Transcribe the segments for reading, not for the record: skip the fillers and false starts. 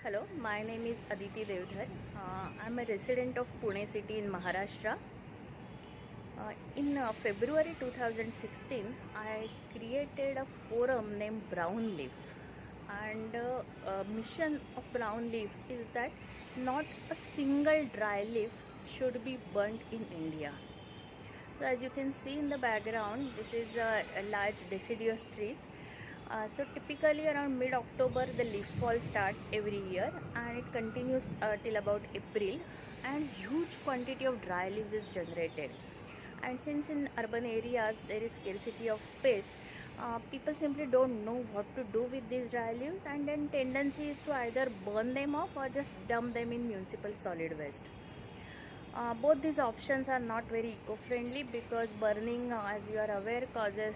Hello, my name is Aditi Devdhar. I'm a resident of Pune city in Maharashtra. In February 2016, I created a forum named Brown Leaf. And mission of Brown Leaf is that not a single dry leaf should be burnt in India. So as you can see in the background, this is a large deciduous trees. So typically around mid-October the leaf fall starts every year and it continues till about April, and huge quantity of dry leaves is generated. And since in urban areas there is scarcity of space, people simply don't know what to do with these dry leaves, and then tendency is to either burn them off or just dump them in municipal solid waste. Both these options are not very eco-friendly because burning, as you are aware, causes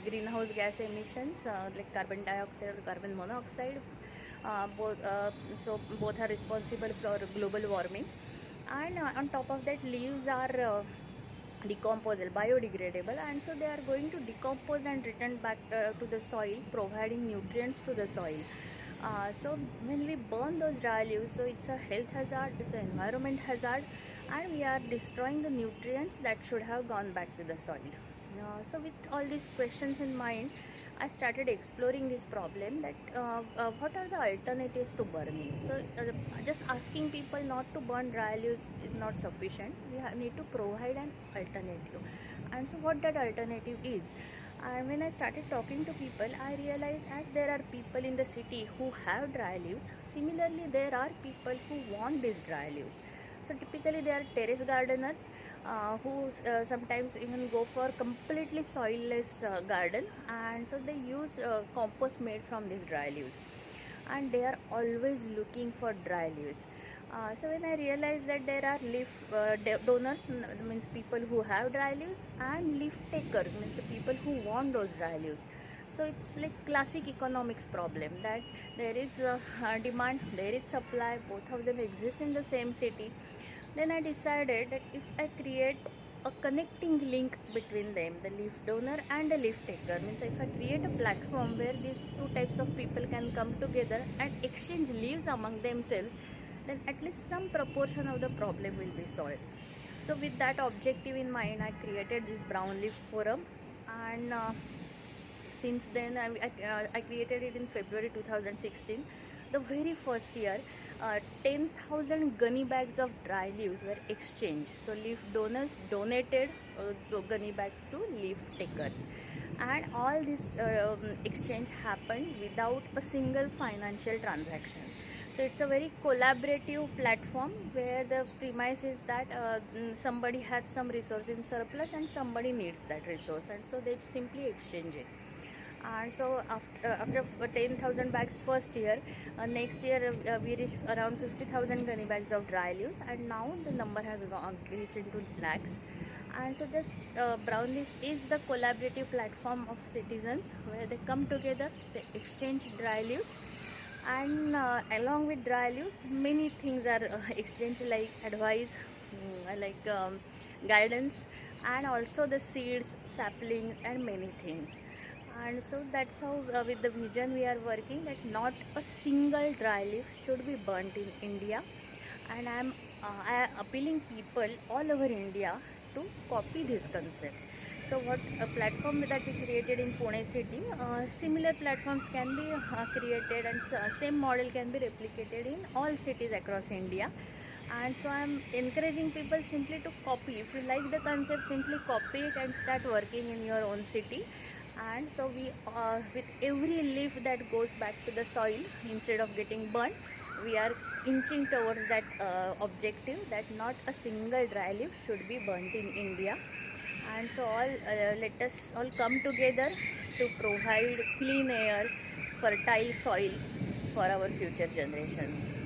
greenhouse gas emissions like carbon dioxide or carbon monoxide. So both are responsible for global warming, and on top of that, leaves are decomposable, biodegradable, and so they are going to decompose and return back to the soil, providing nutrients to the soil. So when we burn those dry leaves, so it's a health hazard, it's an environment hazard, and we are destroying the nutrients that should have gone back to the soil. So with all these questions in mind, I started exploring this problem that what are the alternatives to burning. So just asking people not to burn dry leaves is not sufficient. We need to provide an alternative, and so what that alternative is. And when I started talking to people, I realized as there are people in the city who have dry leaves, similarly there are people who want these dry leaves. So typically they are terrace gardeners who sometimes even go for completely soilless garden, and so they use compost made from these dry leaves, and they are always looking for dry leaves. So when I realized that there are leaf donors, means people who have dry leaves, and leaf takers, means the people who want those dry leaves. So it's like classic economics problem that there is demand, there is supply, both of them exist in the same city. Then I decided that if I create a connecting link between them, the leaf donor and the leaf taker, means if I create a platform where these two types of people can come together and exchange leaves among themselves, then at least some proportion of the problem will be solved. So with that objective in mind, I created this brown leaf forum, and since then I created it in February 2016. The very first year, 10,000 gunny bags of dry leaves were exchanged. So leaf donors donated gunny bags to leaf takers, and all this exchange happened without a single financial transaction. So it's a very collaborative platform where the premise is that somebody has some resource in surplus and somebody needs that resource, and so they simply exchange it. And so after 10,000 bags first year, next year we reached around 50,000 gunny bags of dry leaves, and now the number has reached into lakhs. And so just Brown Leaf is the collaborative platform of citizens where they come together, they exchange dry leaves, and along with dry leaves many things are exchanged, like advice, guidance, and also the seeds, saplings, and many things. And so that's how with the vision we are working, that not a single dry leaf should be burnt in India. And I appealing people all over India to copy this concept. So what a platform that we created in Pune city, similar platforms can be created, and same model can be replicated in all cities across India. And so I'm encouraging people simply to copy. If you like the concept, simply copy it and start working in your own city. And so we with every leaf that goes back to the soil instead of getting burnt, we are inching towards that objective, that not a single dry leaf should be burnt in India. And so let us all come together to provide clean air, fertile soils for our future generations.